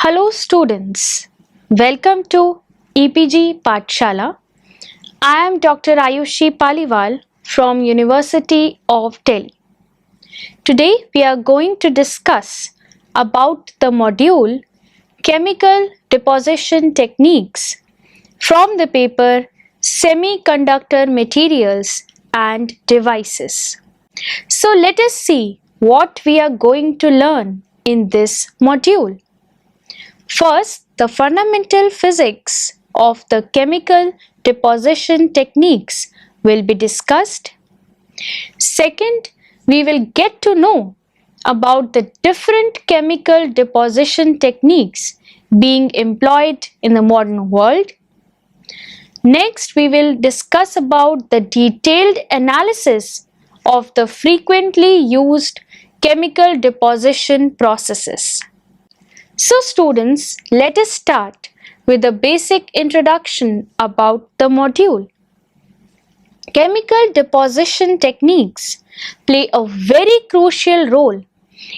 Hello students, welcome to EPG Pathshala. I am Dr. Ayushi Paliwal from University of Delhi. Today we are going to discuss about the module Chemical Deposition Techniques from the paper Semiconductor Materials and Devices. So let us see what we are going to learn in this module. First, the fundamental physics of the chemical deposition techniques will be discussed. Second, we will get to know about the different chemical deposition techniques being employed in the modern world. Next, we will discuss about the detailed analysis of the frequently used chemical deposition processes. So students, let us start with a basic introduction about the module. Chemical deposition techniques play a very crucial role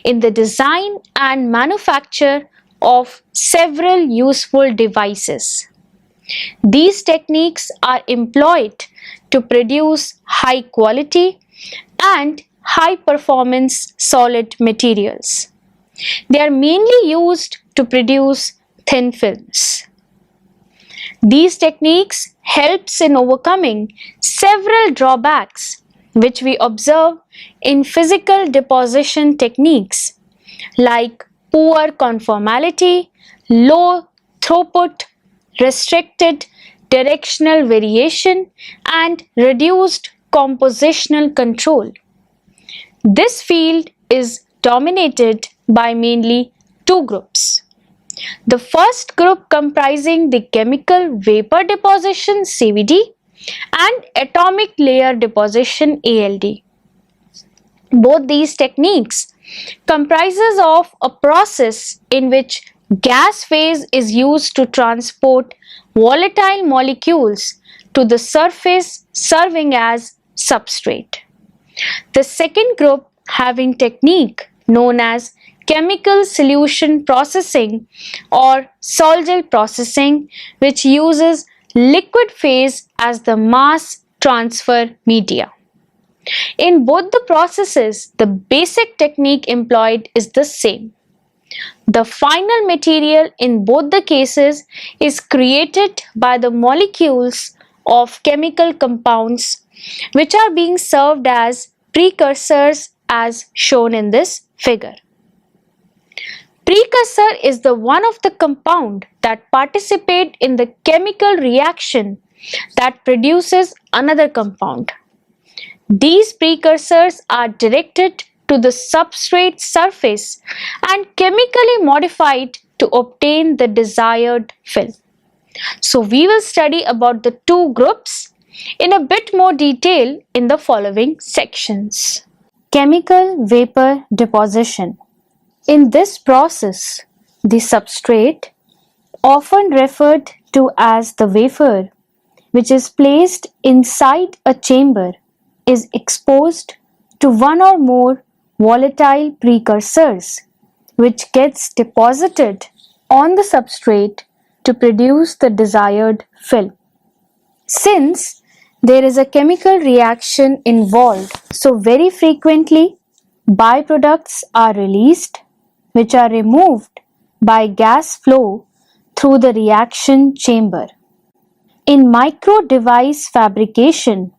in the design and manufacture of several useful devices. These techniques are employed to produce high quality and high performance solid materials. They are mainly used to produce thin films. These techniques helps in overcoming several drawbacks which we observe in physical deposition techniques like poor conformality, low throughput, restricted directional variation, and reduced compositional control. This field is dominated by mainly two groups. The first group comprising the chemical vapor deposition CVD and atomic layer deposition ALD. Both these techniques comprises of a process in which gas phase is used to transport volatile molecules to the surface serving as substrate. The second group having technique known as chemical solution processing or Solidal processing, which uses liquid phase as the mass transfer media. In both the processes, the basic technique employed is the same. The final material in both the cases is created by the molecules of chemical compounds which are being served as precursors as shown in this figure. Precursor is the one of the compound that participate in the chemical reaction that produces another compound. These precursors are directed to the substrate surface and chemically modified to obtain the desired film. So we will study about the two groups in a bit more detail in the following sections. Chemical vapor deposition. In this process, the substrate, often referred to as the wafer, which is placed inside a chamber, is exposed to one or more volatile precursors, which gets deposited on the substrate to produce the desired film. Since there is a chemical reaction involved, so very frequently byproducts are released which are removed by gas flow through the reaction chamber. In micro device fabrication,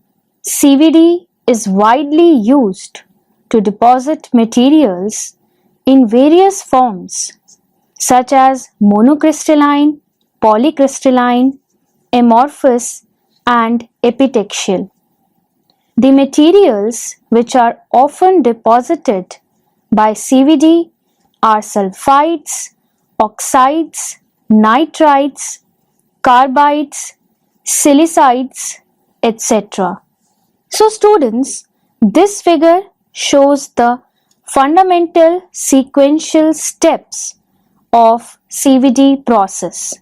CVD is widely used to deposit materials in various forms such as monocrystalline, polycrystalline, amorphous, and epitaxial. The materials which are often deposited by CVD are sulfides, oxides, nitrides, carbides, silicides, etc. So students, this figure shows the fundamental sequential steps of CVD process.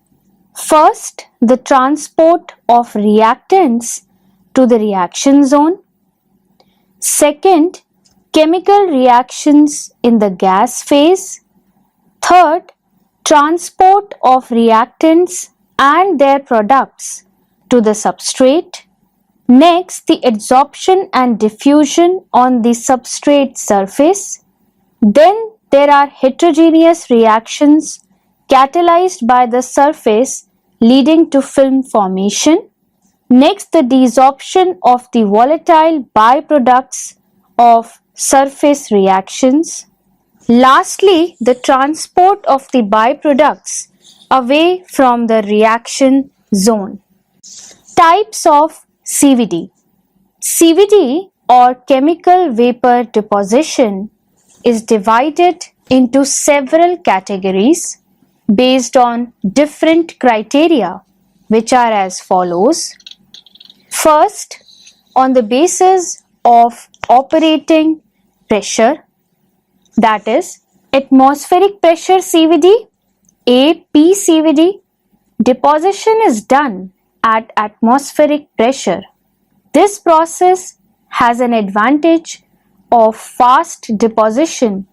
First, the transport of reactants to the reaction zone. Second, chemical reactions in the gas phase. Third, transport of reactants and their products to the substrate. Next, the adsorption and diffusion on the substrate surface. Then there are heterogeneous reactions catalyzed by the surface leading to film formation. Next, the desorption of the volatile byproducts of surface reactions. Lastly, the transport of the byproducts away from the reaction zone. Types of CVD. CVD or chemical vapor deposition is divided into several categories based on different criteria, which are as follows. First, on the basis of operating pressure, that is atmospheric pressure CVD, APCVD, deposition is done at atmospheric pressure. This process has an advantage of fast deposition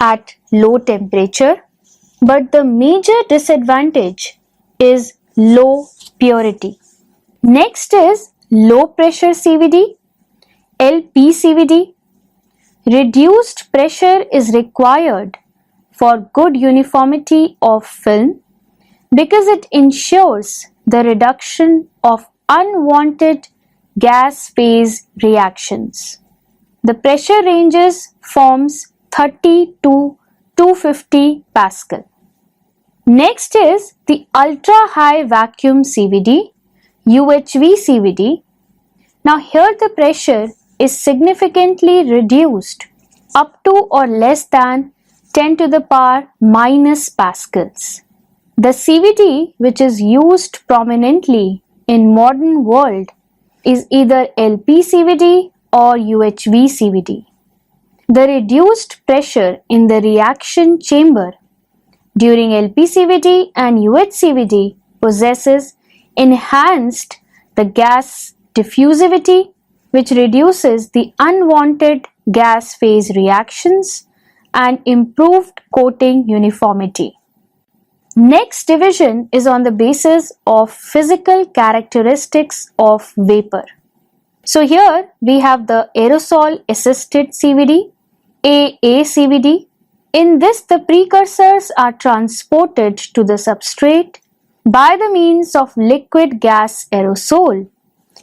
at low temperature, but the major disadvantage is low purity. Next is low pressure CVD, LPCVD. Reduced pressure is required for good uniformity of film because it ensures the reduction of unwanted gas phase reactions. The pressure ranges forms 30 to 250 Pascal. Next is the ultra high vacuum CVD, UHV CVD. Now here the pressure is significantly reduced up to or less than 10 to the power minus pascals. The CVD which is used prominently in modern world is either LPCVD or UHV CVD. The reduced pressure in the reaction chamber during LPCVD and UHCVD possesses enhanced the gas diffusivity, which reduces the unwanted gas phase reactions and improved coating uniformity. Next division is on the basis of physical characteristics of vapor. So here we have the aerosol assisted CVD, AACVD. In this, the precursors are transported to the substrate by the means of liquid gas aerosol,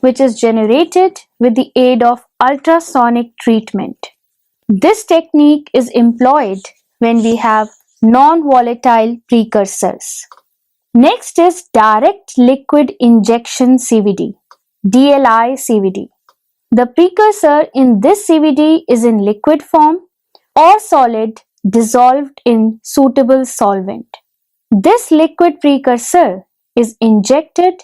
which is generated with the aid of ultrasonic treatment. This technique is employed when we have non-volatile precursors. Next is direct liquid injection CVD, DLI CVD. The precursor in this CVD is in liquid form or solid dissolved in suitable solvent. This liquid precursor is injected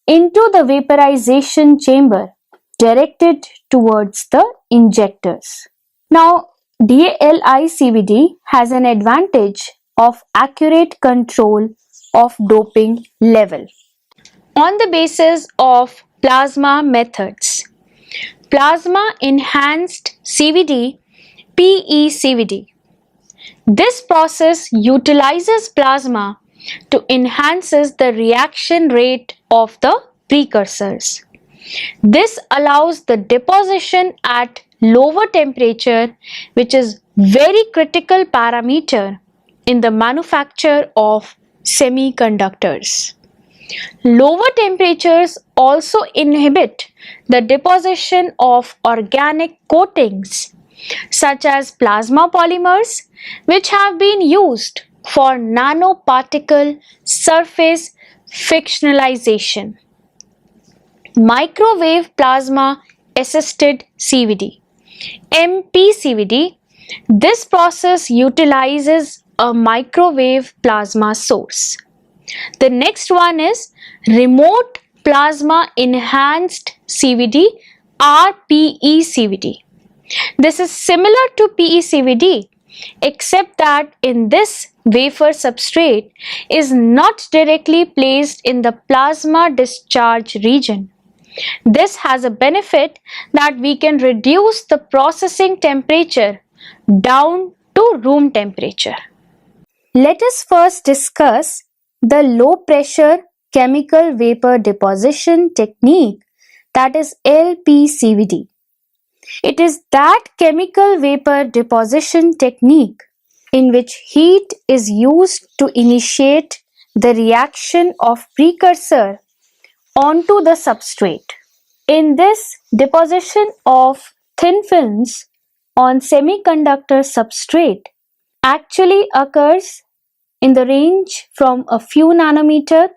into the vaporization chamber directed towards the injectors. Now, DLI CVD has an advantage of accurate control of doping level. On the basis of plasma methods, plasma enhanced CVD, PECVD. This process utilizes plasma to enhances the reaction rate of the precursors. This allows the deposition at lower temperature, which is very critical parameter in the manufacture of semiconductors. Lower temperatures also inhibit the deposition of organic coatings such as plasma polymers, which have been used for nanoparticle surface fictionalization. Microwave plasma assisted CVD, MPCVD. This process utilizes a microwave plasma source. The next one is remote plasma enhanced CVD, RPECVD. This is similar to PECVD, except that in this wafer substrate is not directly placed in the plasma discharge region. This has a benefit that we can reduce the processing temperature down to room temperature. Let us first discuss the low pressure chemical vapor deposition technique, that is LPCVD. It is that chemical vapor deposition technique in which heat is used to initiate the reaction of precursor onto the substrate. In this, deposition of thin films on semiconductor substrate actually occurs in the range from a few nanometer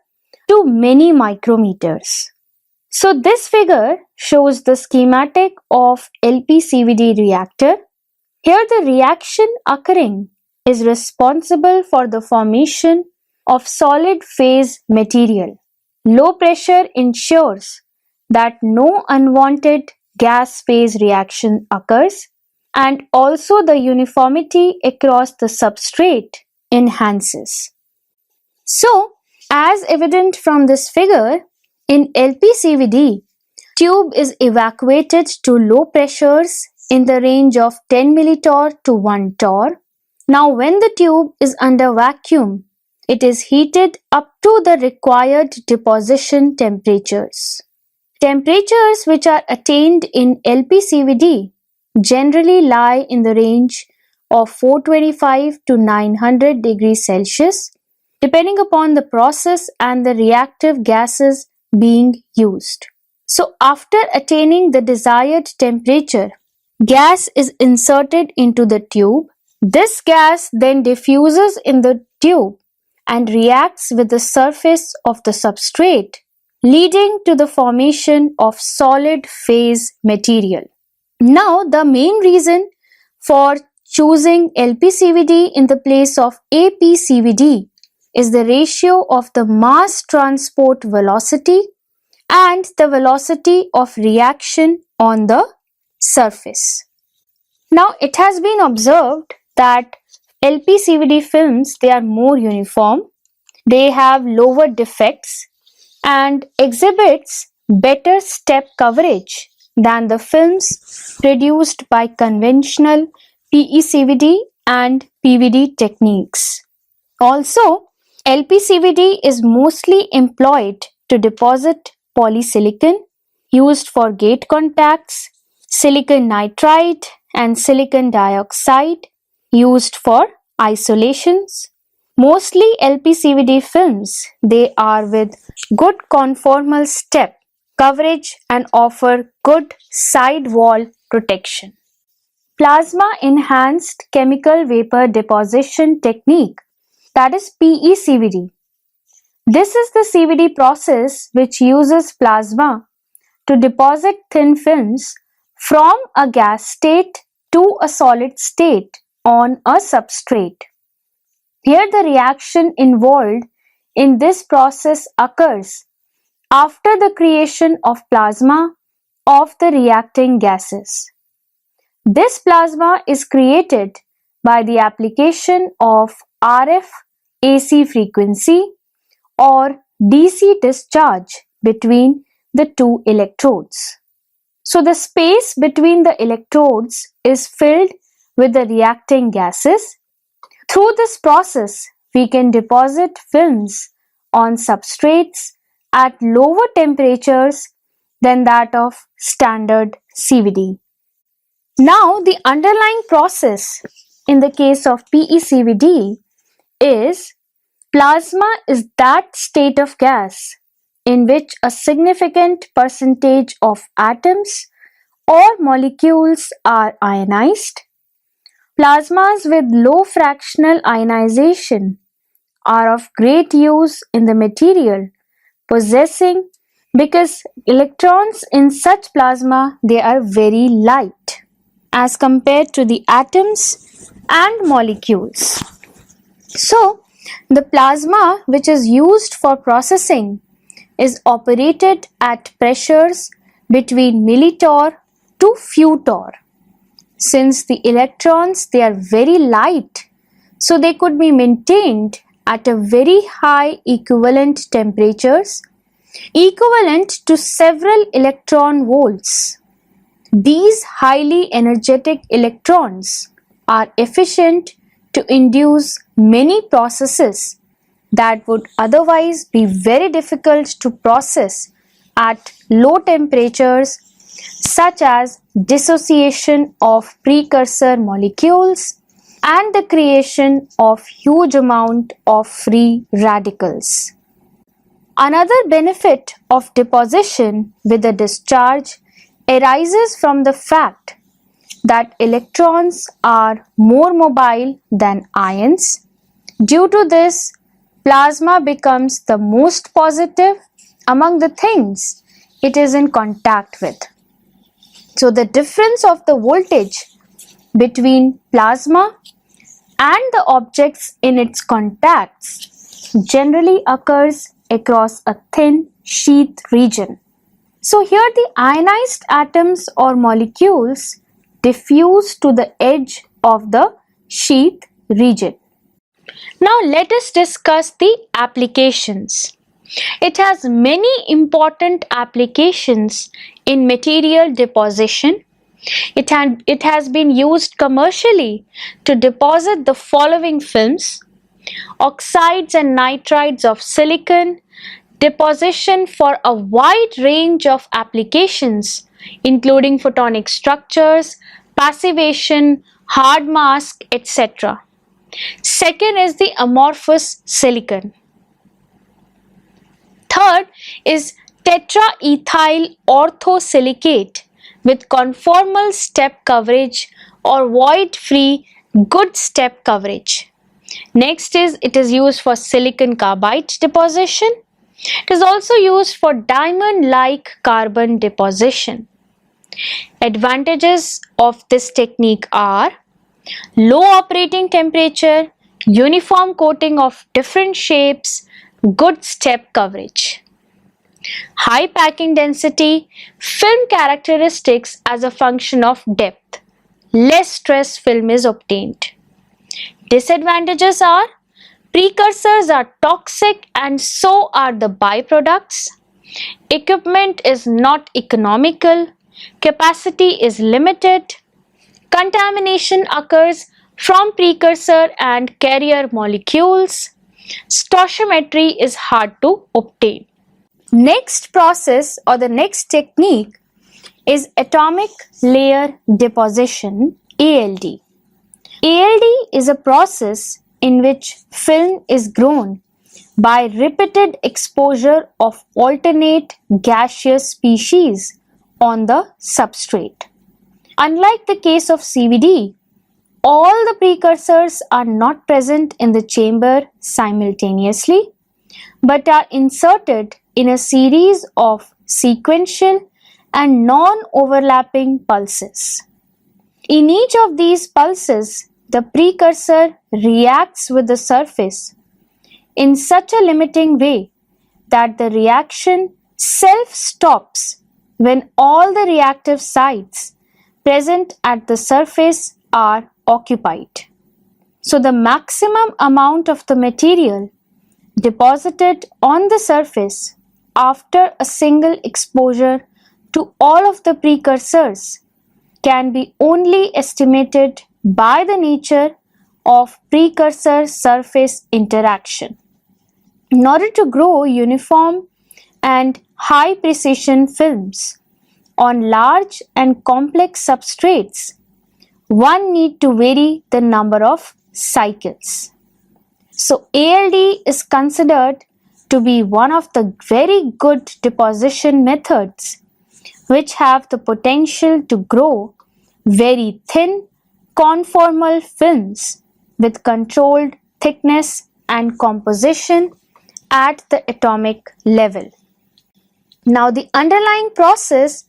to many micrometers. So this figure shows the schematic of LPCVD reactor. Here the reaction occurring is responsible for the formation of solid phase material. Low pressure ensures that no unwanted gas phase reaction occurs, and also the uniformity across the substrate enhances. So, as evident from this figure, in LPCVD, tube is evacuated to low pressures in the range of 10 millitorr to 1 torr. Now, when the tube is under vacuum, it is heated up to the required deposition temperatures. Temperatures which are attained in LPCVD generally lie in the range of 425 to 900 degrees Celsius, depending upon the process and the reactive gases being used. So after attaining the desired temperature, gas is inserted into the tube. This gas then diffuses in the tube and reacts with the surface of the substrate, leading to the formation of solid phase material. Now, the main reason for choosing LPCVD in the place of APCVD is the ratio of the mass transport velocity and the velocity of reaction on the surface. Now, it has been observed that LPCVD films, they are more uniform, they have lower defects and exhibits better step coverage than the films produced by conventional PECVD and PVD techniques. Also, LPCVD is mostly employed to deposit polysilicon used for gate contacts, silicon nitride and silicon dioxide used for isolations. Mostly LPCVD films, they are with good conformal step coverage and offer good side wall protection. Plasma enhanced chemical vapor deposition technique, that is PECVD. This is the CVD process which uses plasma to deposit thin films from a gas state to a solid state on a substrate. Here the reaction involved in this process occurs after the creation of plasma of the reacting gases. This plasma is created by the application of RF AC frequency or DC discharge between the two electrodes. So the space between the electrodes is filled with the reacting gases. Through this process, we can deposit films on substrates at lower temperatures than that of standard CVD. Now, the underlying process in the case of PECVD is plasma is that state of gas in which a significant percentage of atoms or molecules are ionized. Plasmas with low fractional ionization are of great use in the material possessing, because electrons in such plasma, they are very light as compared to the atoms and molecules. So, the plasma which is used for processing is operated at pressures between millitorr to few torr. Since the electrons, they are very light, so they could be maintained at a very high equivalent temperatures, equivalent to several electron volts. These highly energetic electrons are efficient to induce many processes that would otherwise be very difficult to process at low temperatures, such as dissociation of precursor molecules and the creation of huge amount of free radicals. Another benefit of deposition with a discharge arises from the fact that electrons are more mobile than ions. Due to this, plasma becomes the most positive among the things it is in contact with. So the difference of the voltage between plasma and the objects in its contacts generally occurs across a thin sheath region. So here the ionized atoms or molecules diffuse to the edge of the sheath region. Now let us discuss the applications. It has many important applications in material deposition. It has been used commercially to deposit the following films: oxides and nitrides of silicon, deposition for a wide range of applications including photonic structures, passivation, hard mask, etc. Second is the amorphous silicon. Third is tetraethyl orthosilicate with conformal step coverage or void-free good step coverage. Next is it is used for silicon carbide deposition. It is also used for diamond-like carbon deposition. Advantages of this technique are low operating temperature, uniform coating of different shapes, good step coverage. High packing density, film characteristics as a function of depth. Less stress film is obtained. Disadvantages are precursors are toxic and so are the byproducts. Equipment is not economical. Capacity is limited. Contamination occurs from precursor and carrier molecules. Stoichiometry is hard to obtain. Next process or the next technique is atomic layer deposition, ALD. ALD is a process in which film is grown by repeated exposure of alternate gaseous species on the substrate. Unlike the case of CVD, all the precursors are not present in the chamber simultaneously, but are inserted in a series of sequential and non-overlapping pulses. In each of these pulses, the precursor reacts with the surface in such a limiting way that the reaction self-stops when all the reactive sites present at the surface are occupied. So the maximum amount of the material deposited on the surface after a single exposure to all of the precursors can be only estimated by the nature of precursor surface interaction. In order to grow uniform and high precision films on large and complex substrates, one need to vary the number of cycles. So ALD is considered to be one of the very good deposition methods which have the potential to grow very thin conformal films with controlled thickness and composition at the atomic level. Now the underlying process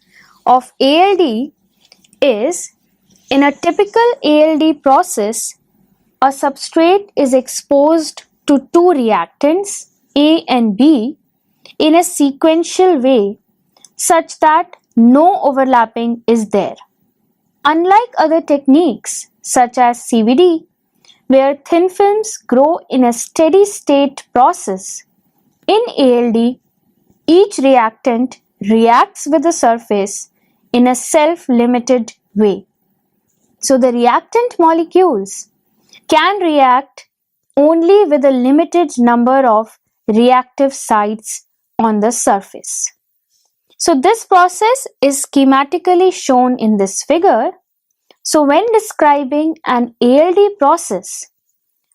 of ALD is, in a typical ALD process, a substrate is exposed to two reactants A and B in a sequential way such that no overlapping is there. Unlike other techniques such as CVD, where thin films grow in a steady state process, in ALD, each reactant reacts with the surface in a self-limited way. So the reactant molecules can react only with a limited number of reactive sites on the surface. So this process is schematically shown in this figure. So when describing an ALD process,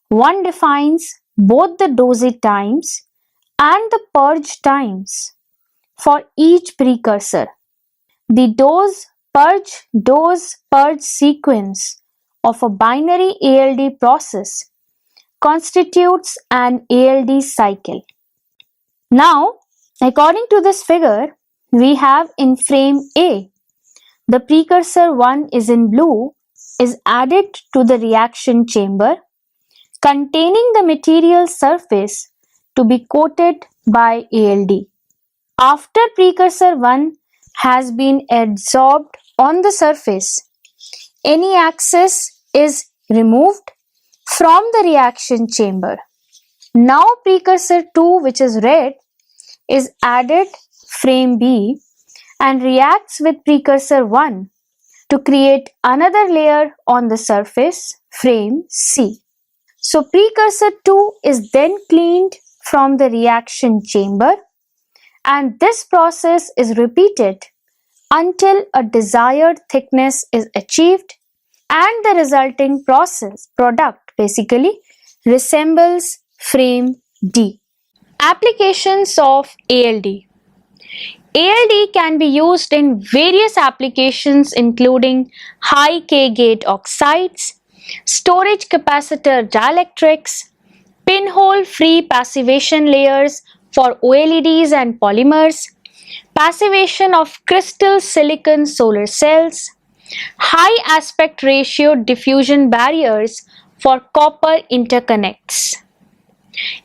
one defines both the dosage times and the purge times for each precursor. The dose purge sequence of a binary ALD process constitutes an ALD cycle. Now, according to this figure, we have in frame A, the precursor 1 is in blue, is added to the reaction chamber containing the material surface to be coated by ALD. After precursor 1 has been adsorbed on the surface, any access is removed from the reaction chamber. Now precursor 2, which is red, is added frame B and reacts with precursor 1 to create another layer on the surface, frame C. So precursor 2 is then cleaned from the reaction chamber, and this process is repeated until a desired thickness is achieved and the resulting product basically resembles frame D. Applications of ALD. ALD can be used in various applications including high K-gate oxides, storage capacitor dielectrics, pinhole-free passivation layers for OLEDs and polymers, passivation of crystal silicon solar cells, high aspect ratio diffusion barriers for copper interconnects,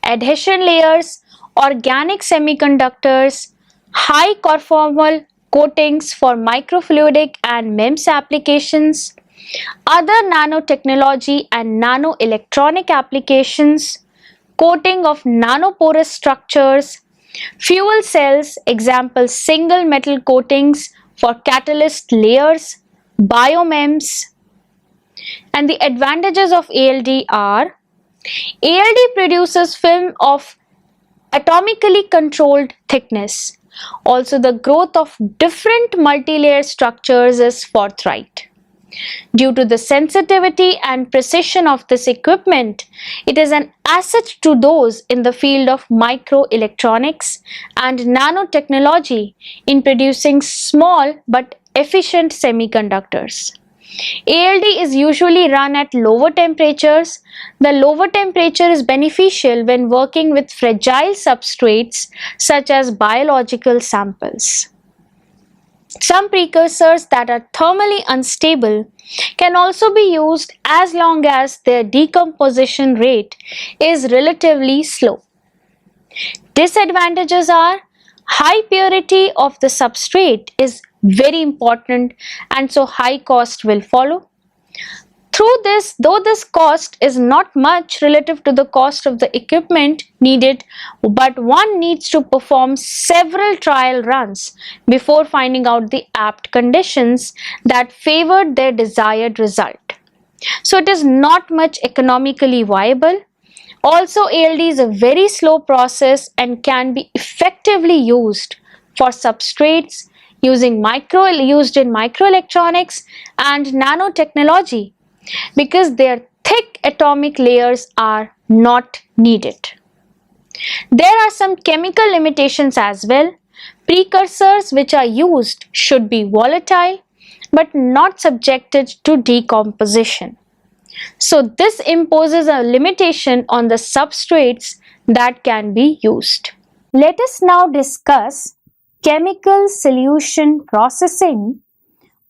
adhesion layers, organic semiconductors, high conformal coatings for microfluidic and MEMS applications, other nanotechnology and nanoelectronic applications, coating of nanoporous structures, fuel cells, example single metal coatings for catalyst layers, biomems. And the advantages of ALD are: ALD produces film of atomically controlled thickness. Also, the growth of different multilayer structures is forthright. Due to the sensitivity and precision of this equipment, it is an asset to those in the field of microelectronics and nanotechnology in producing small but efficient semiconductors. ALD is usually run at lower temperatures. The lower temperature is beneficial when working with fragile substrates such as biological samples. Some precursors that are thermally unstable can also be used as long as their decomposition rate is relatively slow. Disadvantages are: high purity of the substrate is very important, and so high cost will follow. Though this cost is not much relative to the cost of the equipment needed, but one needs to perform several trial runs before finding out the apt conditions that favored their desired result. So it is not much economically viable. Also, ALD is a very slow process and can be effectively used for substrates used in microelectronics and nanotechnology because their thick atomic layers are not needed. There are some chemical limitations as well. Precursors which are used should be volatile but not subjected to decomposition. So this imposes a limitation on the substrates that can be used. Let us now discuss chemical solution processing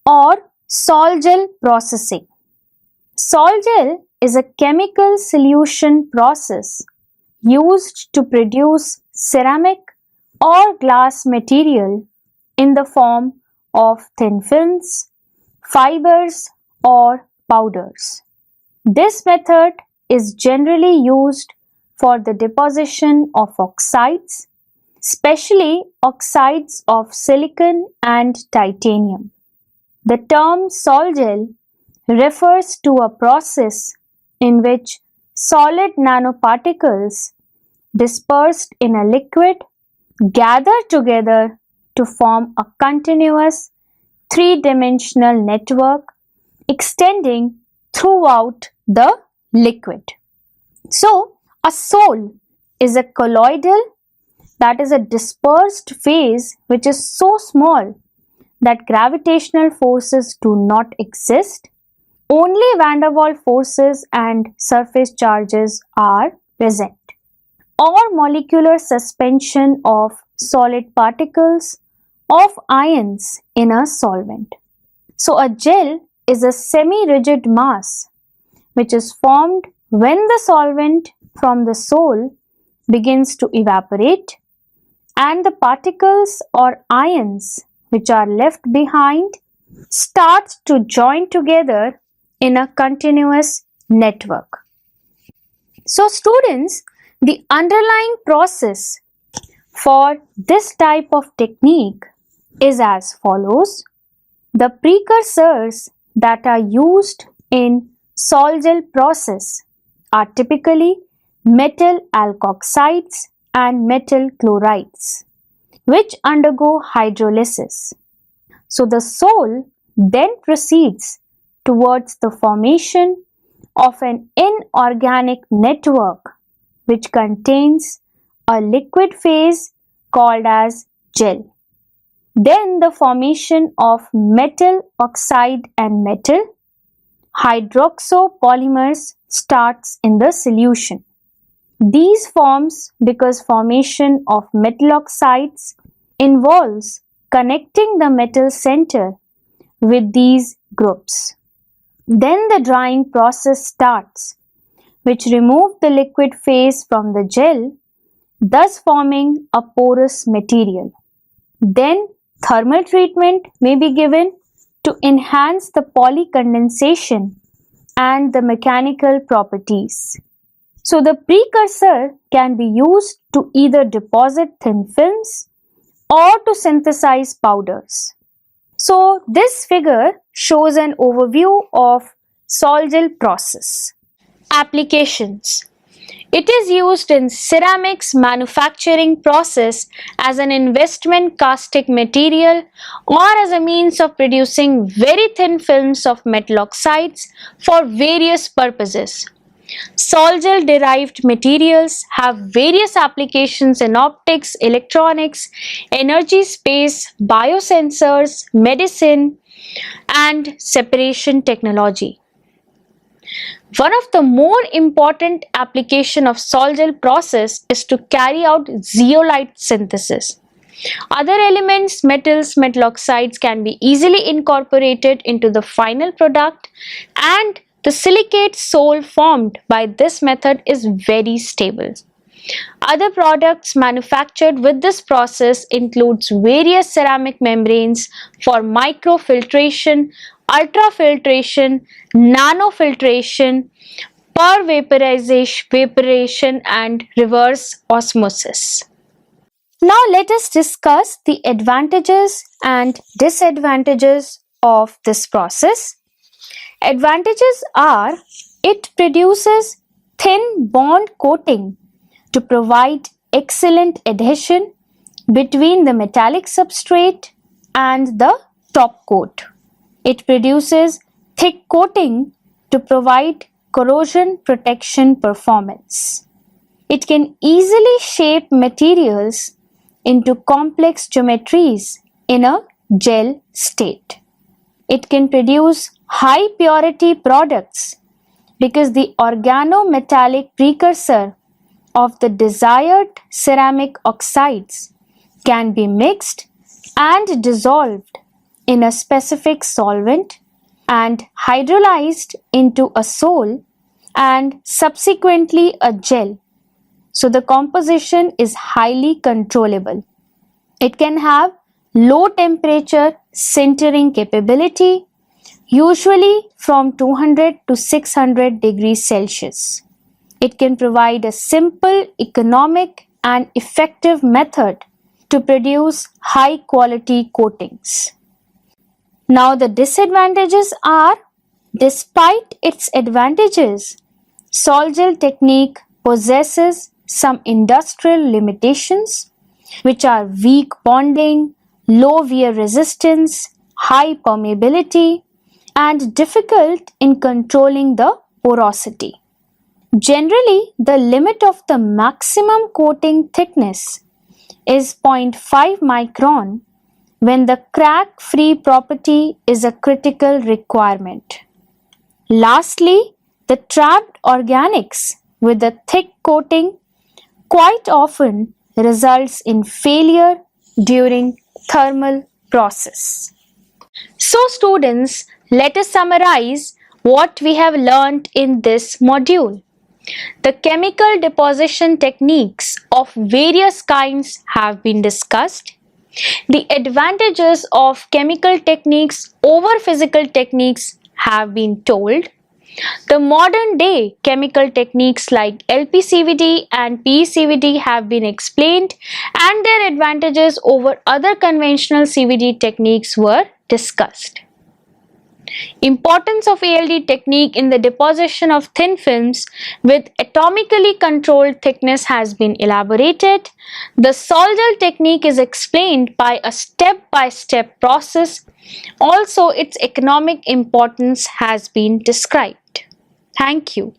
or sol-gel processing. Sol-gel is a chemical solution process used to produce ceramic or glass material in the form of thin films, fibers, or powders. This method is generally used for the deposition of oxides, especially oxides of silicon and titanium. The term sol-gel refers to a process in which solid nanoparticles dispersed in a liquid gather together to form a continuous three-dimensional network extending throughout the liquid. So, a sol is a colloidal, that is a dispersed phase which is so small that gravitational forces do not exist. Only van der Waals forces and surface charges are present. Or molecular suspension of solid particles of ions in a solvent. So a gel is a semi-rigid mass which is formed when the solvent from the sol begins to evaporate and the particles or ions which are left behind start to join together in a continuous network. So students, the underlying process for this type of technique is as follows. The precursors that are used in Solidal process are typically metal alkoxides and metal chlorides, which undergo hydrolysis. So the sol then proceeds towards the formation of an inorganic network which contains a liquid phase called as gel. Then the formation of metal oxide and metal hydroxopolymers starts in the solution. These forms because formation of metal oxides involves connecting the metal center with these groups. Then the drying process starts, which removes the liquid phase from the gel, thus forming a porous material. Then thermal treatment may be given to enhance the polycondensation and the mechanical properties. So the precursor can be used to either deposit thin films or to synthesize powders. So this figure shows an overview of Solidal process. Applications. It is used in ceramics manufacturing process as an investment casting material or as a means of producing very thin films of metal oxides for various purposes. Solidal derived materials have various applications in optics, electronics, energy space, biosensors, medicine, and separation technology. One of the more important application of Solidal process is to carry out zeolite synthesis. Other elements, metals, metal oxides can be easily incorporated into the final product, and the silicate sol formed by this method is very stable. Other products manufactured with this process includes various ceramic membranes for microfiltration, ultrafiltration, nanofiltration, vaporization and reverse osmosis. Now let us discuss the advantages and disadvantages of this process. Advantages are it produces thin bond coating to provide excellent adhesion between the metallic substrate and the top coat. It produces thick coating to provide corrosion protection performance. It can easily shape materials into complex geometries in a gel state. It can produce high purity products because the organometallic precursor of the desired ceramic oxides can be mixed and dissolved in a specific solvent and hydrolyzed into a sol and subsequently a gel. So the composition is highly controllable. It can have low temperature sintering capability, usually from 200 to 600 degrees Celsius. It can provide a simple, economic and effective method to produce high quality coatings. Now the disadvantages are, despite its advantages, Solidal technique possesses some industrial limitations, which are weak bonding, low wear resistance, high permeability, and difficult in controlling the porosity. Generally, the limit of the maximum coating thickness is 0.5 micron when the crack-free property is a critical requirement. Lastly, the trapped organics with a thick coating quite often results in failure during thermal process. So students, let us summarize what we have learned in this module. The chemical deposition techniques of various kinds have been discussed. The advantages of chemical techniques over physical techniques have been told. The modern day chemical techniques like LPCVD and PECVD have been explained and their advantages over other conventional CVD techniques were discussed. Importance of ALD technique in the deposition of thin films with atomically controlled thickness has been elaborated. The Solidal technique is explained by a step-by-step process. Also, its economic importance has been described. Thank you.